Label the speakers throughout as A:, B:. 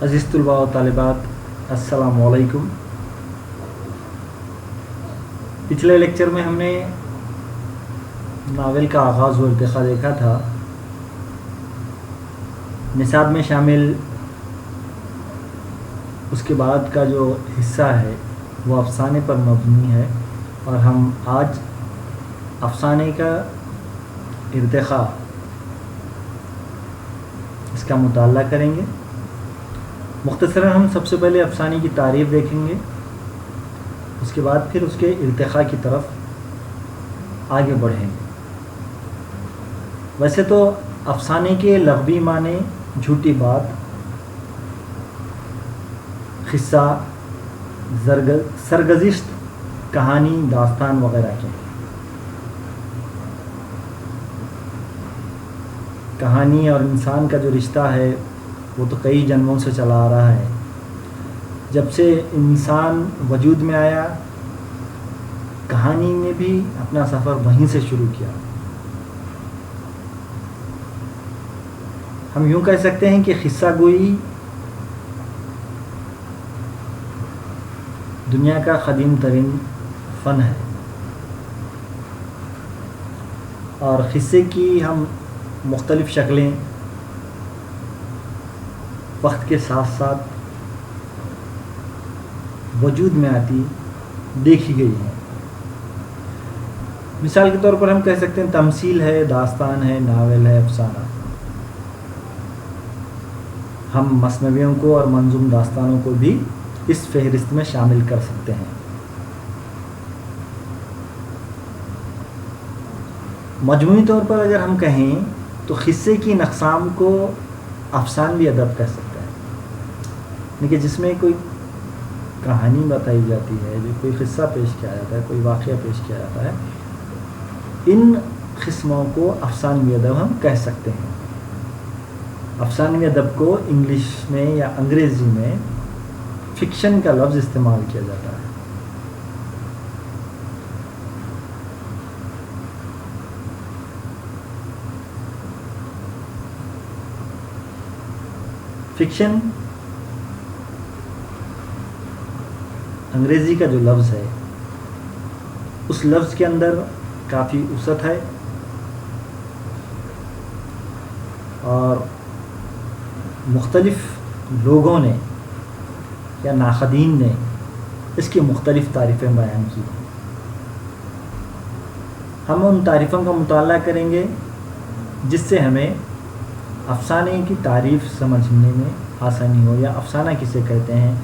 A: عزیز طلباء و طالبات، السلام علیکم۔ پچھلے لیکچر میں ہم نے ناول کا آغاز و ارتقاء دیکھا تھا۔ نصاب میں شامل اس کے بعد کا جو حصہ ہے وہ افسانے پر مبنی ہے، اور ہم آج افسانے کا ارتقاء اس کا مطالعہ کریں گے۔ مختصراً ہم سب سے پہلے افسانے کی تعریف دیکھیں گے، اس کے بعد پھر اس کے ارتقاء کی طرف آگے بڑھیں گے۔ ویسے تو افسانے کے لغوی معنی جھوٹی بات، قصہ، سرگزشت، کہانی، داستان وغیرہ کے۔ کہانی اور انسان کا جو رشتہ ہے وہ تو کئی جنموں سے چلا آ رہا ہے۔ جب سے انسان وجود میں آیا، کہانی نے بھی اپنا سفر وہیں سے شروع کیا۔ ہم یوں کہہ سکتے ہیں کہ قصہ گوئی دنیا کا قدیم ترین فن ہے، اور قصے کی ہم مختلف شکلیں وقت کے ساتھ ساتھ وجود میں آتی دیکھی گئی ہیں۔ مثال کے طور پر ہم کہہ سکتے ہیں تمثیل ہے، داستان ہے، ناول ہے، افسانہ۔ ہم مثنویوں کو اور منظوم داستانوں کو بھی اس فہرست میں شامل کر سکتے ہیں۔ مجموعی طور پر اگر ہم کہیں تو قصے کی اقسام کو افسانوی ادب کہہ سکتے ہیں، یعنی کہ جس میں کوئی کہانی بتائی جاتی ہے، جو کوئی قصہ پیش کیا جاتا ہے، کوئی واقعہ پیش کیا جاتا ہے، ان قسموں کو افسانوی ادب ہم کہہ سکتے ہیں۔ افسانوی ادب کو انگلش میں یا انگریزی میں فکشن کا لفظ استعمال کیا جاتا ہے۔ فکشن انگریزی کا جو لفظ ہے، اس لفظ کے اندر کافی وسعت ہے، اور مختلف لوگوں نے یا ناقدین نے اس کی مختلف تعریفیں بیان کی ہیں۔ ہم ان تعریفوں کا مطالعہ کریں گے جس سے ہمیں افسانے کی تعریف سمجھنے میں آسانی ہو، یا افسانہ کسے کہتے ہیں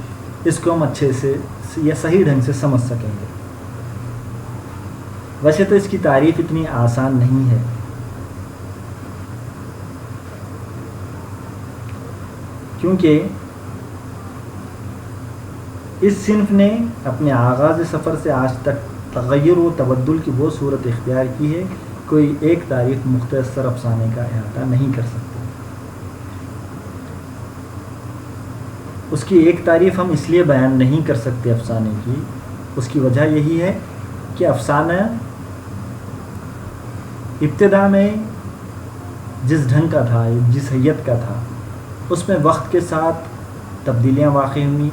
A: اس کو ہم اچھے سے یا صحیح ڈھنگ سے سمجھ سکیں گے۔ ویسے تو اس کی تعریف اتنی آسان نہیں ہے، کیونکہ اس صنف نے اپنے آغاز سفر سے آج تک تغیر و تبدل کی وہ صورت اختیار کی ہے، کوئی ایک تعریف مختصر افسانے کا احاطہ نہیں کر سکتی۔ اس کی ایک تعریف ہم اس لیے بیان نہیں کر سکتے افسانے کی، اس کی وجہ یہی ہے کہ افسانہ ابتدا میں جس ڈھنگ کا تھا، جس حیت کا تھا، اس میں وقت کے ساتھ تبدیلیاں واقع ہوئیں،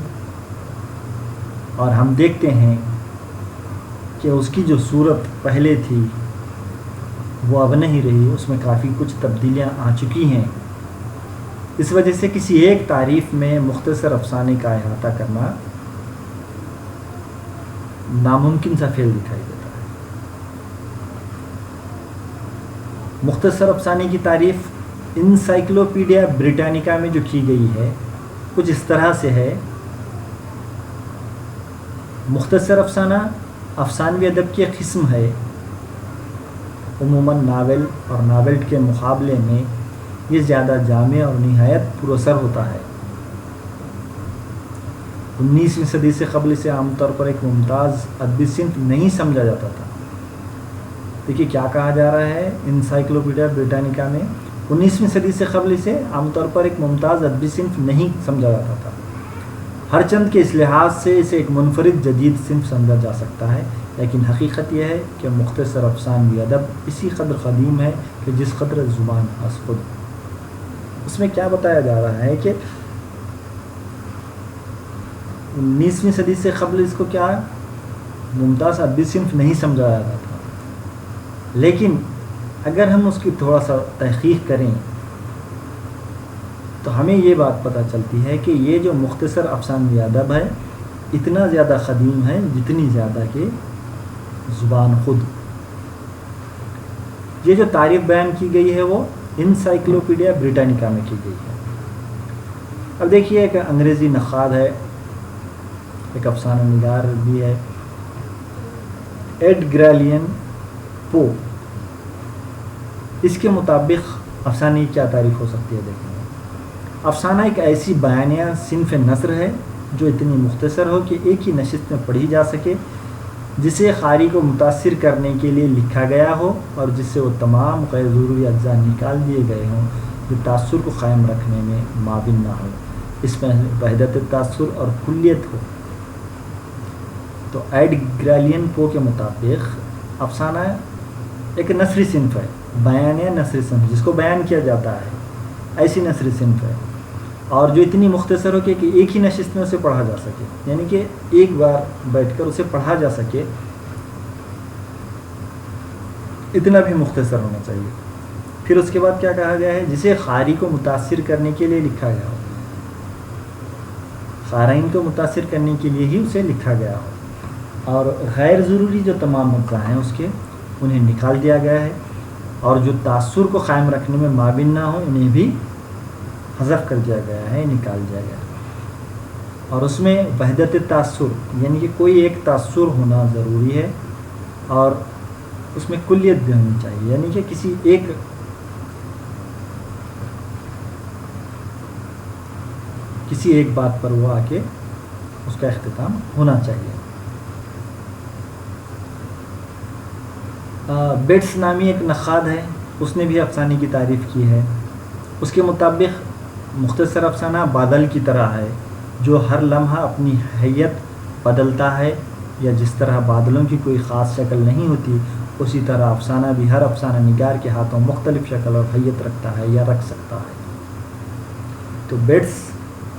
A: اور ہم دیکھتے ہیں کہ اس کی جو صورت پہلے تھی وہ اب نہیں رہی، اس میں کافی کچھ تبدیلیاں آ چکی ہیں۔ اس وجہ سے کسی ایک تعریف میں مختصر افسانے کا احاطہ کرنا ناممکن سا فعل دکھائی دیتا ہے۔ مختصر افسانے کی تعریف انسائکلوپیڈیا بریٹانیکا میں جو کی گئی ہے کچھ اس طرح سے ہے: مختصر افسانہ افسانوی ادب کی ایک قسم ہے، عموماً ناول اور ناول کے مقابلے میں یہ زیادہ جامع اور نہایت پر اثر ہوتا ہے۔ 19ویں صدی سے قبل سے عام طور پر ایک ممتاز ادبی صنف نہیں سمجھا جاتا تھا۔ دیکھیے کیا کہا جا رہا ہے انسائکلوپیڈیا بریٹانیکا میں، 19ویں صدی سے قبل سے عام طور پر ایک ممتاز ادبی صنف نہیں سمجھا جاتا تھا۔ ہر چند کے اس لحاظ سے اسے ایک منفرد جدید صنف سمجھا جا سکتا ہے، لیکن حقیقت یہ ہے کہ مختصر افسانوی ادب اسی قدر قدیم ہے کہ جس قدر زبان از خود۔ اس میں کیا بتایا جا رہا ہے کہ 19ویں صدی سے قبل اس کو کیا ممتاز ادبی صنف نہیں سمجھا جاتا تھا، لیکن اگر ہم اس کی تھوڑا سا تحقیق کریں تو ہمیں یہ بات پتہ چلتی ہے کہ یہ جو مختصر افسانوی ادب ہے اتنا زیادہ قدیم ہے جتنی زیادہ کہ زبان خود. یہ جو تعریف بیان کی گئی ہے وہ انسائکلوپیڈیا بریٹانیکا میں کی گئی ہے. اب دیکھیے ایک انگریزی نقاد ہے، ایک افسانہ نگار بھی ہے، ایڈگر ایلن پو. اس کے مطابق افسانے کی کیا تعریف ہو سکتی ہے؟ دیکھیں، افسانہ ایک ایسی بیانیہ صنف نثر ہے جو اتنی مختصر ہو کہ ایک ہی نشست میں پڑھی جا سکے، جسے قاری کو متاثر کرنے کے لیے لکھا گیا ہو اور جس سے وہ تمام غیر ضروری اجزاء نکال دیے گئے ہوں جو تاثر کو قائم رکھنے میں معاون نہ ہو. اس میں وحدت تاثر اور کلیت ہو. تو ایڈگر ایلن پو کے مطابق افسانہ ایک نثری صنف ہے، بیانیہ نثری صنف جس کو بیان کیا جاتا ہے، ایسی نثری صنف ہے اور جو اتنی مختصر ہو کہ ایک ہی نشست میں اسے پڑھا جا سکے، یعنی کہ ایک بار بیٹھ کر اسے پڑھا جا سکے، اتنا بھی مختصر ہونا چاہیے. پھر اس کے بعد کیا کہا گیا ہے؟ جسے قاری کو متاثر کرنے کے لیے لکھا گیا ہو، قارئین کو متاثر کرنے کے لیے ہی اسے لکھا گیا ہو، اور غیر ضروری جو تمام اجزاء ہیں اس کے انہیں نکال دیا گیا ہے، اور جو تاثر کو قائم رکھنے میں معاون نہ ہو انہیں بھی حذف کر دیا گیا ہے، نکال دیا گیا ہے. اور اس میں وحدت تاثر یعنی کہ کوئی ایک تاثر ہونا ضروری ہے اور اس میں کلیت بھی ہونی چاہیے، یعنی کہ کسی ایک بات پر وہ آ کے اس کا اختتام ہونا چاہیے. بیٹس نامی ایک نقاد ہے، اس نے بھی افسانے کی تعریف کی ہے. اس کے مطابق مختصر افسانہ بادل کی طرح ہے جو ہر لمحہ اپنی حیت بدلتا ہے، یا جس طرح بادلوں کی کوئی خاص شکل نہیں ہوتی اسی طرح افسانہ بھی ہر افسانہ نگار کے ہاتھوں مختلف شکل اور حیت رکھتا ہے یا رکھ سکتا ہے. تو بیٹس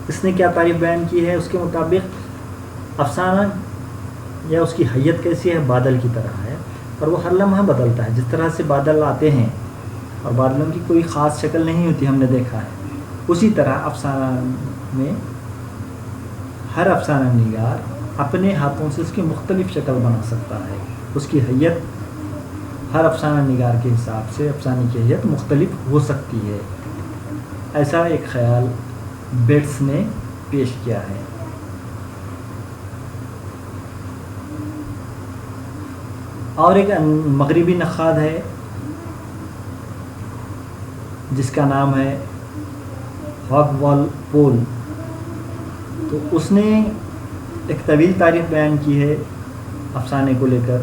A: اس نے کیا تعریف بیان کی ہے؟ اس کے مطابق افسانہ یا اس کی حیت کیسی ہے؟ بادل کی طرح ہے اور وہ ہر لمحہ بدلتا ہے. جس طرح سے بادل آتے ہیں اور بادلوں کی کوئی خاص شکل نہیں ہوتی، ہم نے دیکھا ہے، اسی طرح افسانہ میں ہر افسانہ نگار اپنے ہاتھوں سے اس کی مختلف شکل بنا سکتا ہے. اس کی حیت ہر افسانہ نگار کے حساب سے افسانے کی حیت مختلف ہو سکتی ہے. ایسا ایک خیال بیٹس نے پیش کیا ہے. اور ایک مغربی نقاد ہے جس کا نام ہے ہاگ وال پول. تو اس نے ایک طویل تعریف بیان کی ہے افسانے کو لے کر.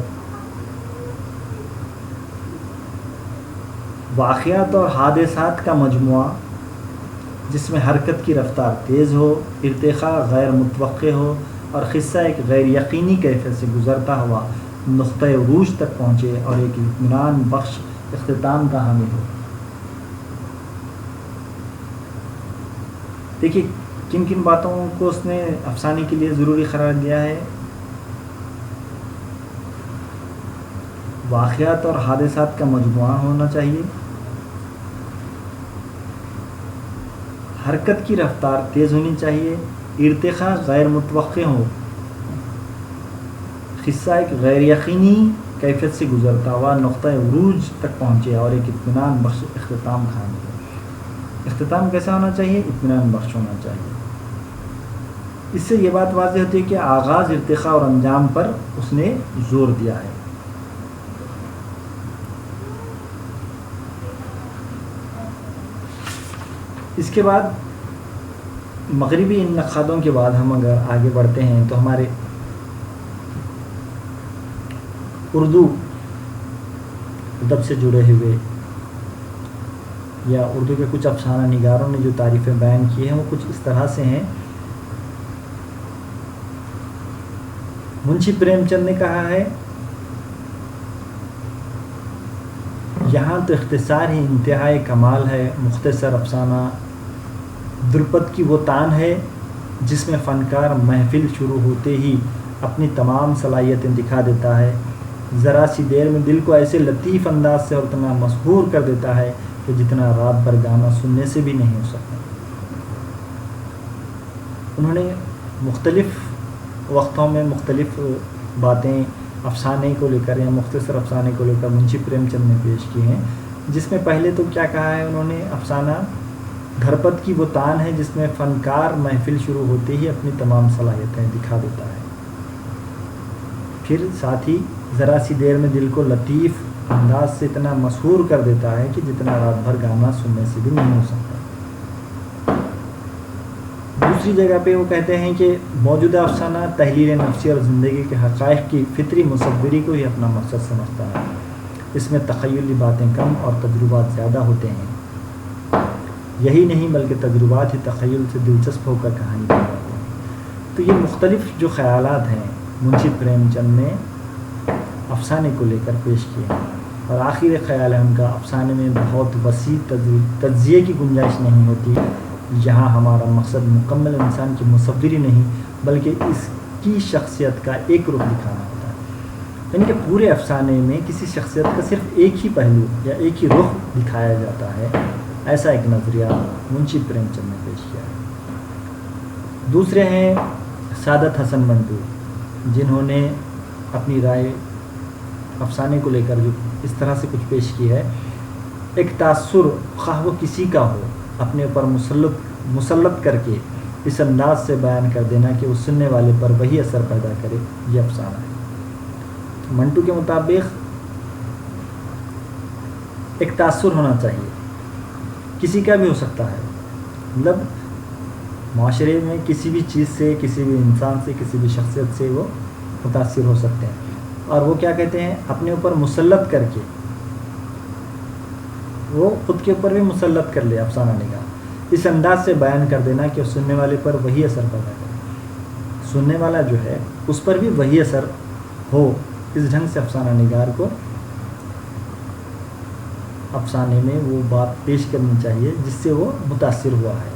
A: واقعات اور حادثات کا مجموعہ جس میں حرکت کی رفتار تیز ہو، ارتقاء غیر متوقع ہو اور قصہ ایک غیر یقینی کیفیت سے گزرتا ہوا نقطۂ عروج تک پہنچے اور ایک اطمینان بخش اختتام کا حامل ہو. دیکھیے کن کن باتوں کو اس نے افسانے کے لیے ضروری قرار دیا ہے. واقعات اور حادثات کا مجموعہ ہونا چاہیے، حرکت کی رفتار تیز ہونی چاہیے، ارتقاء غیر متوقع ہو، قصہ ایک غیر یقینی کیفیت سے گزرتا ہوا نقطۂ عروج تک پہنچے اور ایک اطمینان بخش اختتام کا حامل ہو. اختتام کیسا ہونا چاہیے؟ اطمینان بخش ہونا چاہیے. اس سے یہ بات واضح ہوتی ہے کہ آغاز، ارتقاء اور انجام پر اس نے زور دیا ہے. اس کے بعد مغربی ان نقادوں کے بعد ہم اگر آگے بڑھتے ہیں تو ہمارے اردو ادب سے جڑے ہوئے یا اردو کے کچھ افسانہ نگاروں نے جو تعریفیں بیان کی ہیں وہ کچھ اس طرح سے ہیں. منشی پریم چند نے کہا ہے، یہاں تو اختصار ہی انتہائی کمال ہے، مختصر افسانہ درپد کی وہ تان ہے جس میں فنکار محفل شروع ہوتے ہی اپنی تمام صلاحیتیں دکھا دیتا ہے، ذرا سی دیر میں دل کو ایسے لطیف انداز سے اور اتنا مسحور کر دیتا ہے کہ جتنا رات بھر گانا سننے سے بھی نہیں ہو سکتا۔ انہوں نے مختلف وقتوں میں مختلف باتیں افسانے کو لے کر یا مختصر افسانے کو لے کر منشی پریم چند نے پیش کی ہیں، جس میں پہلے تو کیا کہا ہے انہوں نے، افسانہ دھرپد کی وہ تان ہے جس میں فنکار محفل شروع ہوتے ہی اپنی تمام صلاحیتیں دکھا دیتا ہے، پھر ساتھ ہی ذرا سی دیر میں دل کو لطیف انداز سے اتنا مسحور کر دیتا ہے کہ جتنا رات بھر گانا سننے سے بھی نہیں ہو سکتا۔ دوسری جگہ پہ وہ کہتے ہیں کہ موجودہ افسانہ تحلیل نفسی اور زندگی کے حقائق کی فطری مصوری کو ہی اپنا مقصد سمجھتا ہے، اس میں تخیلی باتیں کم اور تجربات زیادہ ہوتے ہیں، یہی نہیں بلکہ تجربات ہی تخیل سے دلچسپ ہو کر کہانی بن جاتے ہیں۔ تو یہ مختلف جو خیالات ہیں منشی پریم چند نے افسانے کو لے کر پیش کیے ہیں، اور آخر خیال ہے ان کا، افسانے میں بہت وسیع تجزیے کی گنجائش نہیں ہوتی، یہاں ہمارا مقصد مکمل انسان کی مصوری نہیں بلکہ اس کی شخصیت کا ایک رخ دکھانا ہوتا ہے، یعنی کہ پورے افسانے میں کسی شخصیت کا صرف ایک ہی پہلو یا ایک ہی رخ دکھایا جاتا ہے، ایسا ایک نظریہ منشی پریم چند نے پیش کیا ہے۔ دوسرے ہیں سعادت حسن منٹو، جنہوں نے اپنی رائے افسانے کو لے کر جو اس طرح سے کچھ پیش کی ہے، ایک تاثر خواہ وہ کسی کا ہو اپنے اوپر مسلط کر کے اس انداز سے بیان کر دینا کہ وہ سننے والے پر وہی اثر پیدا کرے، یہ افسانہ ہے۔ منٹو کے مطابق ایک تاثر ہونا چاہیے، کسی کا بھی ہو سکتا ہے، مطلب معاشرے میں کسی بھی چیز سے، کسی بھی انسان سے، کسی بھی شخصیت سے وہ متاثر ہو سکتے ہیں، اور وہ کیا کہتے ہیں، اپنے اوپر مسلط کر کے، وہ خود کے اوپر بھی مسلط کر لے افسانہ نگار، اس انداز سے بیان کر دینا کہ سننے والے پر وہی اثر پیدا کرے، سننے والا جو ہے اس پر بھی وہی اثر ہو، اس ڈھنگ سے افسانہ نگار کو افسانے میں وہ بات پیش کرنی چاہیے جس سے وہ متاثر ہوا ہے،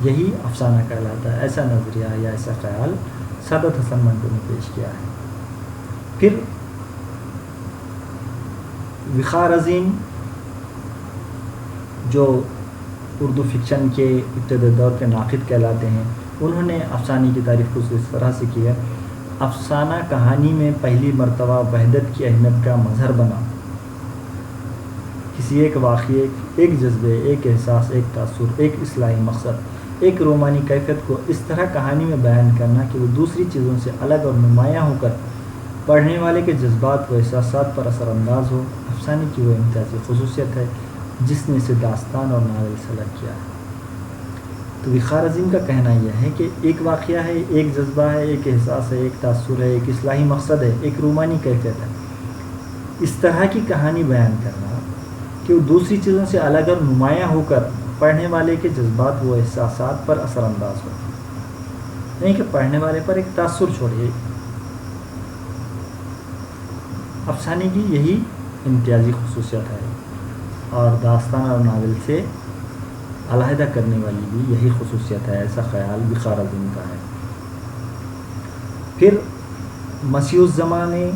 A: یہی افسانہ کہلاتا ہے۔ ایسا نظریہ یا ایسا خیال سعادت حسن منٹو نے پیش کیا ہے۔ پھر وقار عظیم، جو اردو فکشن کے ابتدائی دور کے ناقد کہلاتے ہیں، انہوں نے افسانے کی تعریف کو اس طرح سے کی ہے، افسانہ کہانی میں پہلی مرتبہ وحدت کی اہمیت کا مظہر بنا، کسی ایک واقعے، ایک جذبے، ایک احساس، ایک تاثر، ایک اصلاحی مقصد، ایک رومانی کیفیت کو اس طرح کہانی میں بیان کرنا کہ وہ دوسری چیزوں سے الگ اور نمایاں ہو کر پڑھنے والے کے جذبات و احساسات پر اثر انداز ہو، افسانے کی وہ امتیازی خصوصیت ہے جس نے اسے داستان اور ناول سے الگ کیا ہے۔ تو وقار عظیم کا کہنا یہ ہے کہ ایک واقعہ ہے، ایک جذبہ ہے، ایک احساس ہے، ایک تاثر ہے، ایک اصلاحی مقصد ہے، ایک رومانی کیفیت ہے، اس طرح کی کہانی بیان کرنا کہ وہ دوسری چیزوں سے الگ اور نمایاں ہو کر پڑھنے والے کے جذبات و احساسات پر اثر انداز ہو، نہیں کہ پڑھنے والے پر ایک تاثر چھوڑے۔ افسانے کی یہی امتیازی خصوصیت ہے، اور داستان اور ناول سے علیحدہ کرنے والی بھی یہی خصوصیت ہے، ایسا خیال وقار عظیم کا ہے۔ پھر مسیح الزمان نے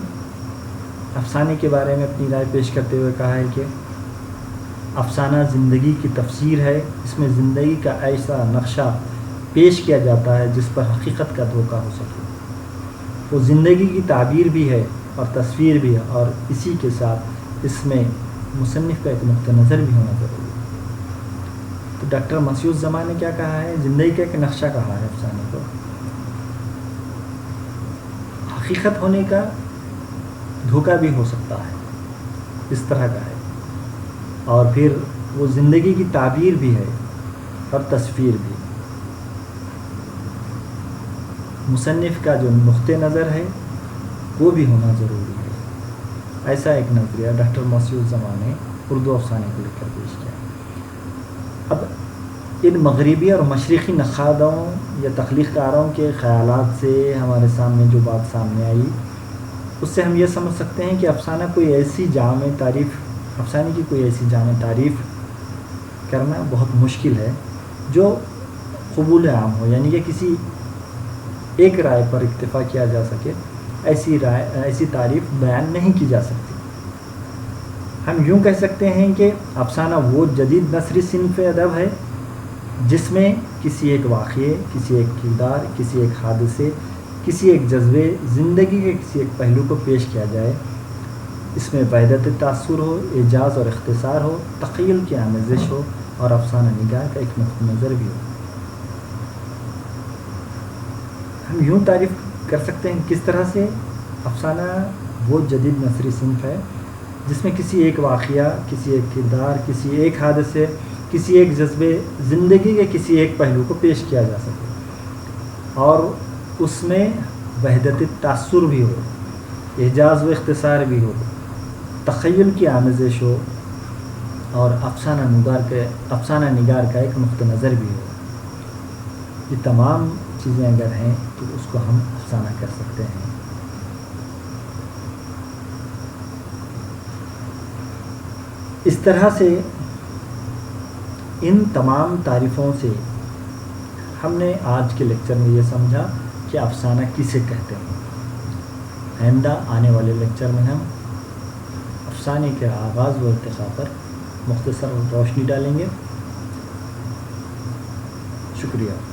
A: افسانے کے بارے میں اپنی رائے پیش کرتے ہوئے کہا ہے کہ افسانہ زندگی کی تفسیر ہے، اس میں زندگی کا ایسا نقشہ پیش کیا جاتا ہے جس پر حقیقت کا دھوکہ ہو سکے، وہ زندگی کی تعبیر بھی ہے اور تصویر بھی ہے، اور اسی کے ساتھ اس میں مصنف کا ایک نقطہ نظر بھی ہونا ضروری ہے۔ تو ڈاکٹر مسیح الزمان نے کیا کہا ہے، زندگی کا ایک نقشہ کہا ہے افسانے کو، حقیقت ہونے کا دھوکہ بھی ہو سکتا ہے، اس طرح کا ہے، اور پھر وہ زندگی کی تعبیر بھی ہے اور تصویر بھی، مصنف کا جو نقطہ نظر ہے وہ بھی ہونا ضروری ہے، ایسا ایک نظریہ ڈاکٹر مسیح الزمان نے اردو افسانے کو لے کر پیش کیا۔ اب ان مغربی اور مشرقی نقادوں یا تخلیق کاروں کے خیالات سے ہمارے سامنے جو بات سامنے آئی، اس سے ہم یہ سمجھ سکتے ہیں کہ افسانہ کوئی ایسی جامع تعریف، افسانے کی کوئی ایسی جامع تعریف کرنا بہت مشکل ہے جو قبول عام ہو، یعنی کہ کسی ایک رائے پر اکتفا کیا جا سکے، ایسی تعریف بیان نہیں کی جا سکتی۔ ہم یوں کہہ سکتے ہیں کہ افسانہ وہ جدید نثری صنف ادب ہے جس میں کسی ایک واقعے، کسی ایک کردار، کسی ایک حادثے، کسی ایک جذبے زندگی کے کسی ایک پہلو کو پیش کیا جائے۔ اس میں وحدت تاثر ہو، اعجاز اور اختصار ہو، تخیل کی آمیزش ہو اور افسانہ نگار کا ایک نقطہ نظر بھی ہو۔ ہم یوں تعریف کر سکتے ہیں کس طرح سے افسانہ وہ جدید نثری صنف ہے جس میں کسی ایک واقعہ، کسی ایک کردار، کسی ایک حادثے، کسی ایک جذبے زندگی کے کسی ایک پہلو کو پیش کیا جا سکے اور اس میں وحدت تاثر بھی ہو، اعجاز و اختصار بھی ہو، تخیل کی آمیزش ہو اور افسانہ نگار کا ایک نقطہ نظر بھی ہو۔ یہ تمام چیزیں اگر ہیں تو اس کو ہم افسانہ کر سکتے ہیں۔ اس طرح سے ان تمام تعریفوں سے ہم نے آج کے لیکچر میں یہ سمجھا کہ افسانہ کسے کہتے ہیں۔ آئندہ آنے والے لیکچر میں ہم افسانے کے آغاز و ارتقاء پر مختصر روشنی ڈالیں گے۔ شکریہ۔